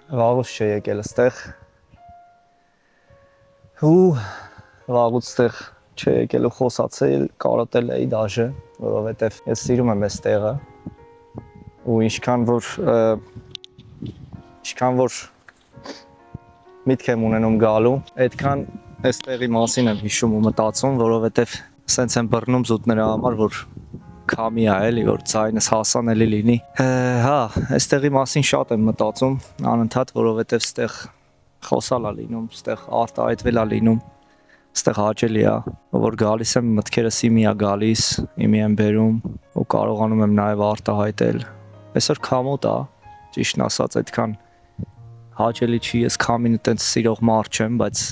վաղուց չէ եկել այստեղ ու վաղուց այստեղ չէ եկել ու խոսացել, կարոտել էի դաժե, որովհետև ես սիրում եմ այս տեղը ու ինչքան որ միտք եմ ունենում գալու, այդքան այս տեղի մասին եմ հիշում ու մտածում, որովհետև սենց եմ բռնում զուտ նրա համար, որ քամի է էլի, որ ձայնս հասանելի լինի։ Հա, այս տեղի մասին շատ եմ մտածում անընդհատ, որովհետև ստեղ խոսալ է լինում, ստեղ արտահայտվել է լինում, ստեղ հաճելի է, որ գալիս եմ մտքերս իմի է գալիս, իմի եմ բերում ու կարողանում եմ նաև արտահայտել։ Այսօր քամոտ է, ճիշտն ասած, այդքան հաճելի չի, ես քամին այտենց սիրող մարդ չեմ, բայց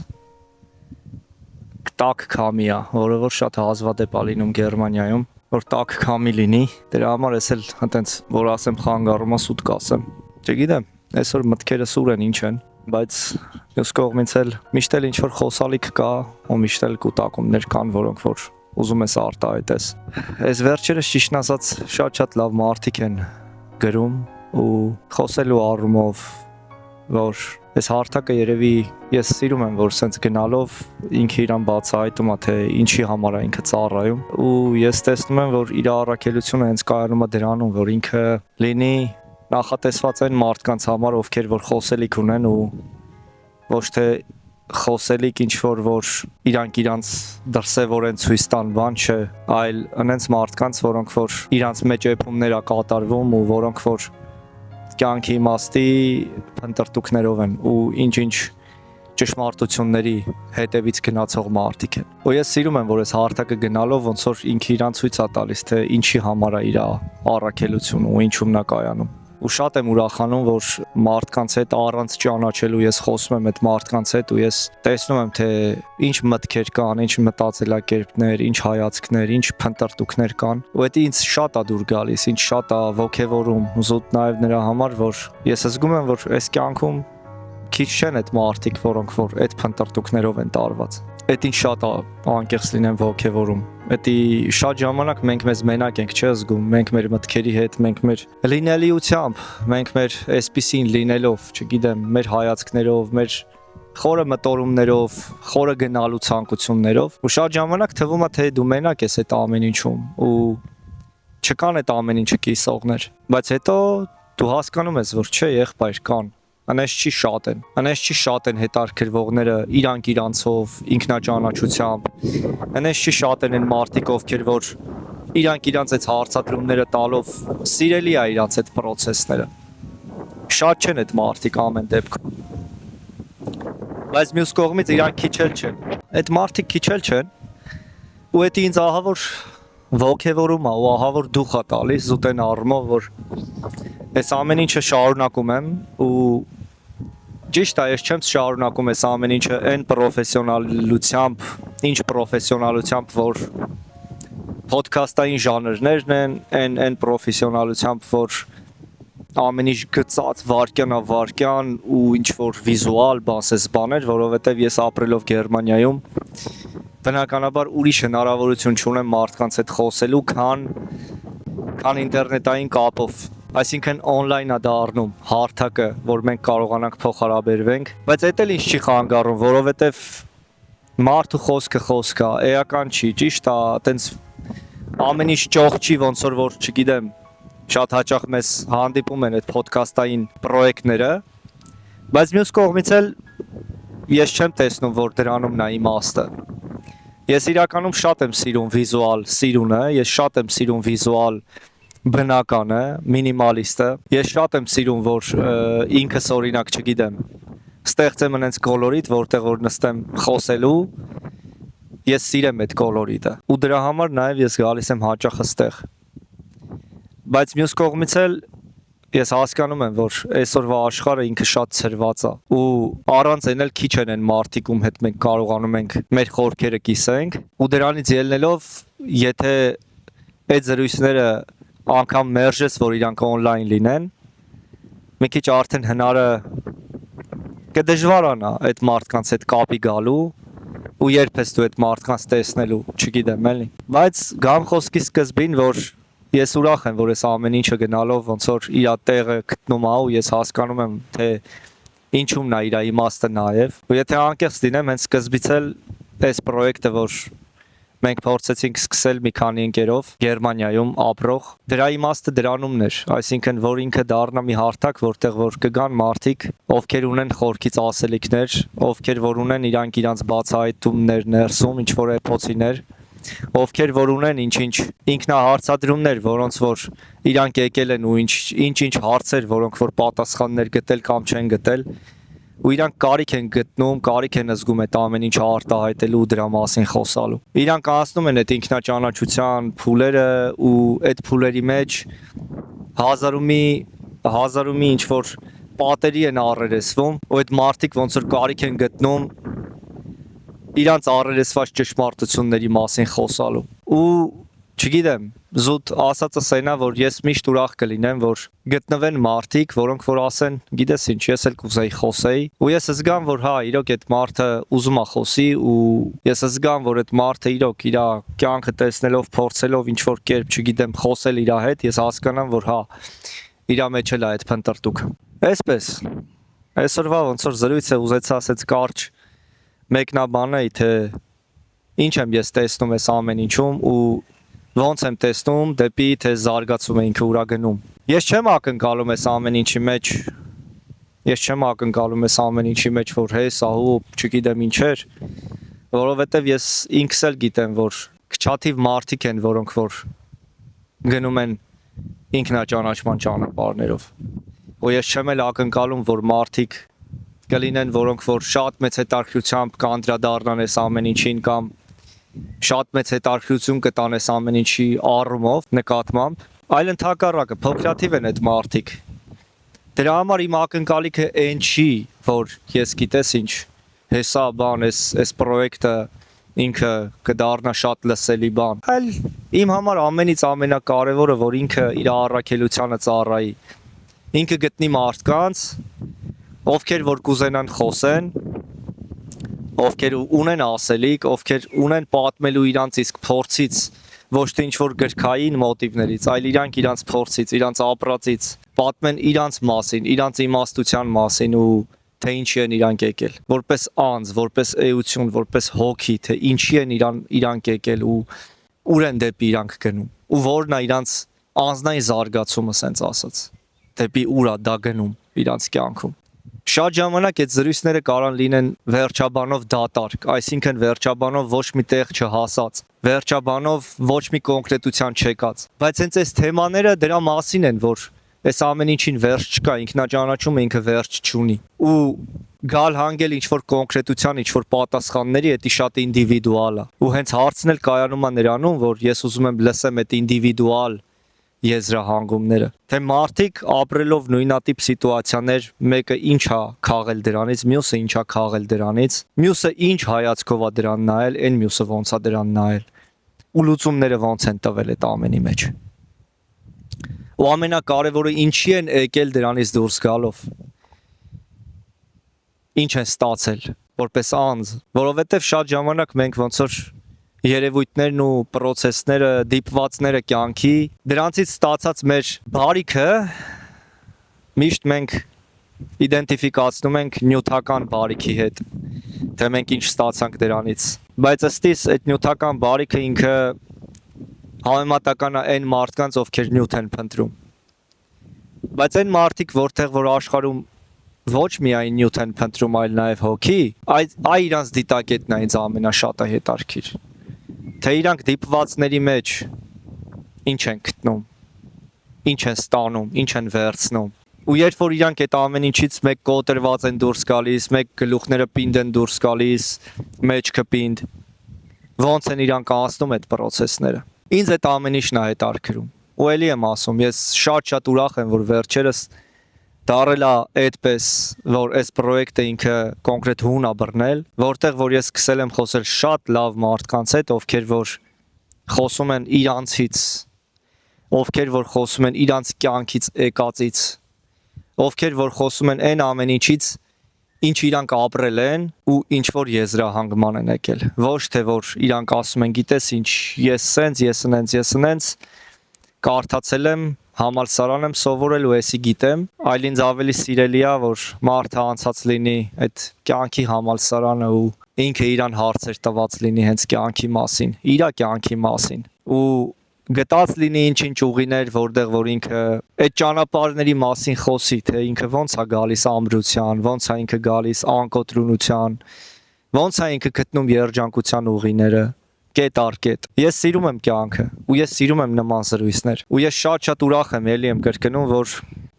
տաք քամի է, որը որ շատ հազվադեպ է լինում Գերմանիայում, որ տաք քամի լինի, դրա համար ես էլ այտենց որ ասեմ խանգարում, սուտ կասեմ։ Չգիտեմ, այսօր մտքերը սուր են, ինչ են, բայց մյուս կողմից էլ միշտ էլ ինչ որ խոսալիք կա, ու միշտ էլ կուտակումներ կան, որոնք որ ուզում ես արտահայտես։ Այս վերջերս ճիշտն ասած շատ լավ մարդիկ են գրում ու խոսելու առումով, որ այս հարթակը երևի ես սիրում եմ, որ սենց գնալով ինքը իրան բացահայտում է, թե ինչի համար է ինքը ծառայում ու ես տեսնում եմ, որ իր առաքելությունը հենց կայանում է դրանում, որ ինքը լինի նախատեսված այն մարդկանց համար, ովքեր որ խոսելիք ունեն ու ոչ թե խոսելիք ինչ որ իրանց դրսևորեն ցույց տան բան չէ, այլ այնց մարդկանց, որոնք որ իրանց մեջ էփումներ է կատարվում ու որոնք որ կյանքի իմաստի փնտրտուքներով են ու ինչ ճշմարտությունների հետևից գնացող մարդիկ են։ Ու ես սիրում եմ, որ այս հարթակը գնալով ոնց որ ինքը իրան ցույց է տալիս, թե ինչի համար է իր առաքելությունը ու ինչում նա կայանում։ Ու շատ եմ ուրախանում, որ մարդկանց հետ առանց ճանաչելու ես խոսում եմ այդ մարդկանց հետ ու ես տեսնում եմ, թե ինչ մտքեր կան, ինչ մտածելակերպներ, ինչ հայացքներ, ինչ փնտրտուքներ կան։ Ու դա ինձ շատ է դուր գալիս, ինձ շատ է ոգևորում, զուտ նաև նրա համար, որ ես զգում եմ, որ այս կյանքում քիչ չեն այդ մարդիկ, որոնք որ այդ փնտրտուքներով են տարված։ Դա ինձ շատ է անկեղծ լինեմ ոգևորում։ Դա շատ ժամանակ մենք մեզ մենակ ենք չզգում, մենք մեր մտքերի հետ, մենք մեր լինելիությամբ, մենք մեր այսպիսին լինելով, չգիտեմ, մեր հայացքներով, մեր խորը մտորումներով, խորը գնալու ցանկություններով, ու շատ ժամանակ թվում է, թե դու մենակ ես այդ ամեն ինչում ու չկան այդ ամեն ինչը կիսողներ, բայց հետո դու հասկանում ես, որ չէ, եղբայր կան։ Անես չի շատ են հետարքրվողները իրանցով, ինքնաճանաչությամբ, անես չի շատ են մարդիկ, ովքեր որ իրանց այդ հարցադրումները տալով սիրելի է իրանց այդ պրոցեսները։ Շատ չեն այդ մարդիկ ամեն դեպքում։ Բայց մյուս կողմից իրանք քիչ էլ չեն։ Այդ մարդիկ քիչ էլ չեն, ու դա ինձ ահա որ ոգևորում է ու ահա որ դուխ է տալիս զուտ այն առումով, որ այս ամեն ինչը շարունակում եմ ու ճիշտ է, ես չեմ շարունակում այս ամեն ինչը այն պրոֆեսիոնալությամբ, ինչ պրոֆեսիոնալությամբ, որ փոդքասթային ժանրներն են, այն պրոֆեսիոնալությամբ, որ ամեն ինչ գծած վարքյան ու ինչ որ վիզուալ բաներ, որովհետև ես ապրելով Գերմանիայում բնականաբար ուրիշ հնարավորություն չունեմ մարդկանց հետ խոսելու, քան ինտերնետային կապով։ Այսինքն on-line է դառնում հարթակը, որ մենք կարողանանք փոխհարաբերվենք, բայց դա էլ ինձ չի խանգարում, որովհետև մարդու խոսքը խոսք է, էական չի, ճիշտ է, այտենց ամեն ինչ ճոխ չի, ոնց որ չգիտեմ, շատ հաճախ մեզ հանդիպում են այդ փոդքասթային պրոյեկտները, բայց մյուս կողմից էլ ես չեմ տեսնում, որ դրանում նա իմաստը։ Ես իրականում շատ եմ սիրում վիզուալ սիրունը, ես շատ եմ սիրում վիզուալ բնականը, մինիմալիստը, ես շատ եմ սիրում, որ ինքս օրինակ չգիտեմ, ստեղծեմ այնց կոլորիտ, որտեղ որ նստեմ խոսելու, ես սիրեմ այդ կոլորիտը, ու դրա համար նաև ես գալիս եմ հաճախ այստեղ։ Բայց մյուս կողմից էլ ես հասկանում եմ, որ այսօրվա աշխարհը ինքը շատ ցրված է, ու առանց այն էլ քիչ են այն մարդիկ, ում հետ մենք կարողանում ենք մեր խորքերը կիսենք, ու դրանից ելնելով, եթե այդ զրույցները անգամ մերժես, որ իրանք on-line լինեն, մի քիչ արդեն հնարը կդժվարանա այդ մարդկանց հետ կապի գալու ու երբ ես դու այդ մարդկանց տեսնելու, չգիտեմ էլի։ Բայց գամ խոսքի սկզբին, որ ես ուրախ եմ, որ այս ամեն ինչը գնալով ոնց որ իր տեղը գտնում է ու ես հասկանում եմ, թե ինչու՞մն է իր իմաստը նաև։ Ու եթե անկեղծ լինեմ, հենց սկզբից էլ այս պրոյեկտը, որ մենք փորձեցինք սկսել մի քանի ընկերով Գերմանիայում ապրող, դրա իմաստը դրանումն էր, այսինքն որ ինքը դառնա մի հարթակ, որտեղ որ կգան մարդիկ, ովքեր ունեն խորքից ասելիքներ, ովքեր որ ունեն իրանք բացահայտումներ ներսում, ինչ որ էփոցիներ, ովքեր որ ունեն ինչ-ինչ ինքնահարցադրումներ, որոնց որ իրանք եկել են ու ինչ-ինչ հարցեր, որոնք որ պատասխաններ գտել կամ չեն գտել, ու իրանք կարիք են գտնում, կարիք են զգում այդ ամեն ինչը արտահայտելու ու դրա մասին խոսալու։ Իրանք անցնում են այդ ինքնաճանաչության փուլերը ու այդ փուլերի մեջ հազարումի ինչ որ պատերի են առերեսվում, ու այդ մարդիկ ոնց որ կարիք են գտնում իրանց առերեսված ճշմարտությունների մասին խոսալու։ Ու չգիտեմ, զուտ ասածս այնա, որ ես միշտ ուրախ կլինեմ, որ գտնվեն մարդիկ, որոնք որ ասեն, գիտես ինչ, ես էլ կուզեի խոսեի, ու ես զգամ, որ հա, իրոք այդ մարդը ուզում է խոսի, ու ես զգամ, որ այդ մարդը իրոք իր կյանքը տեսնելով, փորձելով ինչ որ կերպ, չգիտեմ, խոսել իր հետ, ես հասկանամ, որ հա, իր մեջ էլ է այդ փնտրտուքը։ Այսպես, այսօրվա ոնց որ զրույցը ուզեցա ասած կարճ մեկնաբանեի, թե ինչ եմ ես տեսնում այս ամեն ինչում ու ոնց եմ տեսնում դեպի թե զարգացում է ինքը ուրա գնում։ Ես չեմ ակնկալում այս ամեն ինչի մեջ, որ հես ահու, չգիտեմ ինչեր, որովհետև ես ինքս էլ գիտեմ, որ քչաթիվ մարդիկ են, որոնք որ գնում են ինքնաճանաչման ճանապարհներով։ Ու ես չեմ էլ ակնկալում, որ մարդիկ կլինեն, որոնք որ շատ մեծ հետաքրքրությամբ կանդրադառնան այս ամեն ինչին կամ շատ մեծ հետաքրքրություն կտան այս ամեն ինչի առումով, նկատմամբ, այլ ընդհակառակը փոքրաթիվ են այդ մարդիկ։ Դրա համար իմ ակնկալիքը այն չի, որ ես գիտես ինչ, հեսա բան, այս պրոյեկտը ինքը կդառնա շատ լսելի բան, այլ իմ համար ամենից ամենակարևորը, որ ինքը իր առաքելությանը ծառայի, ինքը գտնի մարդկանց, ովքեր որ կուզենան խոսեն, ովքեր ունեն ասելիք, ովքեր ունեն պատմելու իրանց իսկ փորձից, ոչ թե ինչ-որ գրքային մոտիվներից, այլ իրանց փորձից, իրանց ապրածից, պատմեն իրանց մասին, իրանց իմաստության մասին ու թե ինչի են իրանք եկել, որպես անձ, որպես էություն, որպես հոգի, թե ինչի են իրանք եկել ու ուր են դեպի իրանք գնում, ու որն է իրանց անձնային զարգացումը, սենց ասած, դեպի ուր է դա գնում իրանց կյանքում։ Շատ ժամանակ այդ զրույցները կարան լինեն վերջաբանով դատարկ, այսինքն վերջաբանով ոչ մի տեղ չհասած, վերջաբանով ոչ մի կոնկրետության չեկած, բայց հենց այս թեմաները դրա մասին են, որ այս ամեն ինչին վերջ չկա, ինքնաճանաչումը ինքը վերջ չունի, ու գալ հանգել ինչ-որ կոնկրետության, ինչ-որ պատասխանների, դա շատ ինդիվիդուալ է, ու հենց հարցն էլ կայանում է նրանում, որ ես ուզում եմ լսեմ այդ ինդիվիդուալ եզրահանգումները, թե մարդիկ ապրելով նույնատիպ սիտուացիաներ, մեկը ինչ է քաղել դրանից, մյուսը ինչ է քաղել դրանից, մյուսը ինչ հայացքով է դրան նայել, այն մյուսը ոնց է դրան նայել, ու լուծումները ոնց են տվել այդ ամենի մեջ։ Ու ամենակարևորը ինչի են եկել դրանից դուրս գալով, ինչ են ստացել որպես անձ, որովհետև շատ ժամանակ մենք ոնց որ երևույթներն ու պրոցեսները, դիպվածները կյանքի, դրանցից ստացած մեր բարիքը միշտ մենք իդենտիֆիկացնում ենք նյութական բարիքի հետ, թե մենք ինչ ստացանք դրանից, բայց ըստիս այդ նյութական բարիքը ինքը համեմատական է այն մարդկանց, ովքեր նյութ են փնտրում, բայց այն մարդիկ, որտեղ որ աշխարհում ոչ միայն նյութ են փնտրում, այլ նաև հոգի, այ իրանց դիտակետն է ինձ ամենաշատը հետաքրքիր, թե իրանք դիպվածների մեջ ինչ են գտնում, ինչ են ստանում, ինչ են վերցնում, ու երբ որ իրանք այդ ամեն ինչից մեկ կոտրված են դուրս գալիս, մեկ գլուխները պինդ են դուրս գալիս, մեջքը պինդ, ոնց են իրանք անցնում այդ պրոցեսները։ Ինձ այդ ամեն ինչն է հետաքրքրում, ու էլի եմ ասում, ես շատ ուրախ եմ, որ վերջերս դարել է այդպես, որ այս պրոյեկտը ինքը կոնկրետ հուն է բռնել, որտեղ որ ես սկսել եմ խոսել շատ լավ մարդկանց հետ, ովքեր որ խոսում են իրանցից, ովքեր որ խոսում են իրանց կյանքից եկածից, ովքեր որ խոսում են այն ամեն ինչից, ինչ իրանք ապրել են ու ինչ որ եզրահանգման են եկել, ոչ թե որ իրանք ասում են, գիտես ինչ, ես սենց կարդացել եմ համալսարան եմ սովորել ու էսի գիտեմ, այլ ինձ ավելի սիրելի է, որ մարդը անցած լինի այդ կյանքի համալսարանը ու ինքը իրան հարցեր տված լինի հենց կյանքի մասին, իր կյանքի մասին ու գտած լինի ինչ-ինչ ուղիներ, որտեղ որ ինքը այդ ճանապարհների մասին խոսի, թե ինքը ոնց է գալիս ամրության, ոնց է ինքը գալիս անկոտրունության, ոնց է ինքը գտնում երջանկության ուղիները, կետ առ կետ։ Ես սիրում եմ կյանքը ու ես սիրում եմ նման զրույցներ։ Ու ես շատ ուրախ եմ, ելի եմ կրկնում,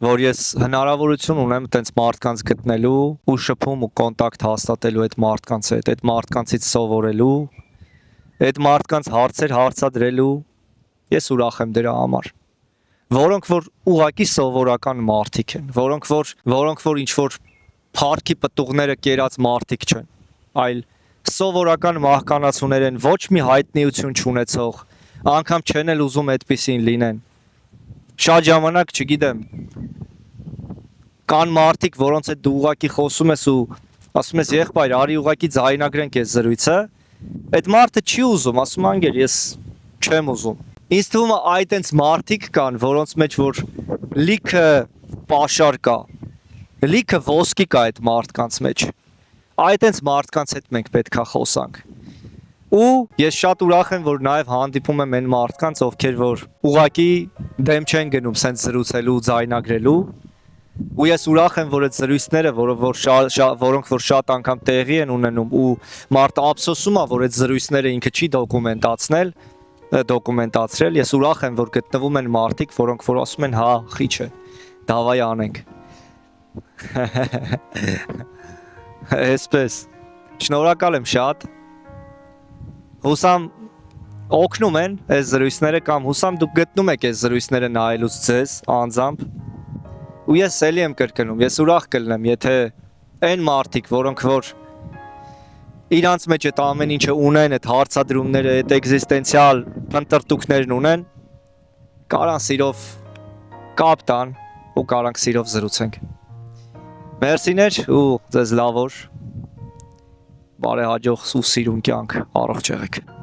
որ ես հնարավորություն ունեմ տենց մարդկանց գտնելու ու շփում ու կոնտակտ հաստատելու այդ մարդկանց հետ, այդ մարդկանցից սովորելու, այդ մարդկանց հարցեր հարցադրելու։ Ես ուրախ եմ դրա համար։ Որոնք որ ուղակի սովորական մարդիկ են, որոնք որ ինչ որ փառքի պտուղները կերած մարդիկ չեն, այլ սովորական մահկանացուներ են, ոչ մի հայտնիություն չունեցող, անգամ չեն էլ ուզում այդպեսին լինեն։ Շատ ժամանակ, չգիտեմ, կան մարդիկ, որոնց հետ դու ուղակի խոսում ես ու ասում ես եղբայր, արի ուղակի ձայնագրենք այս զրույցը, այդ մարդը չի ուզում, ասում անգեր, ես չեմ ուզում։ Ինձ թվում է այդ այնց մարդիկ կան, որոնց մեջ որ լիքը պաշար կա, լիքը ոսկի կա այդ մարդկանց մեջ։ Այդ այնց մարդկանց հետ մենք պետք է խոսանք։ Ու ես շատ ուրախ եմ, որ նաև հանդիպում եմ այն մարդկանց, ովքեր որ ուղակի դեմ չեն գնում սենց զրուցելու, ձայնագրելու։ Ու ես ուրախ եմ, որ այդ զրույցները, որոնք որ շատ անգամ տեղի են ունենում ու մարդը ափսոսում է, որ այդ զրույցները ինքը չի դոկումենտացրել, ես ուրախ եմ, որ գտնվում են մարդիկ, որոնք որ ասում են, հա, խիչ է, դավայ անենք։ Այսպես, շնորհակալ եմ շատ, հուսամ օգնում են այս զրույցները կամ հուսամ դուք գտնում եք այս զրույցները նայելուց ձեզ անձամբ ու ես էլի եմ կրկնում, ես ուրախ կլնեմ, եթե այն մարդիկ, որոնք որ իրանց մեջ այդ ամեն ինչը ունեն, այդ հարցադրումները, այդ էգզիստենցիալ ընտրտուքներն ունեն, կարան սիրով կապ տան ու կարանք սիրով զրուցենք։ Մերսիներ ու ձեզ լավ օր, բարեհաջող ու սիրուն կյանք, առողջ եղեք։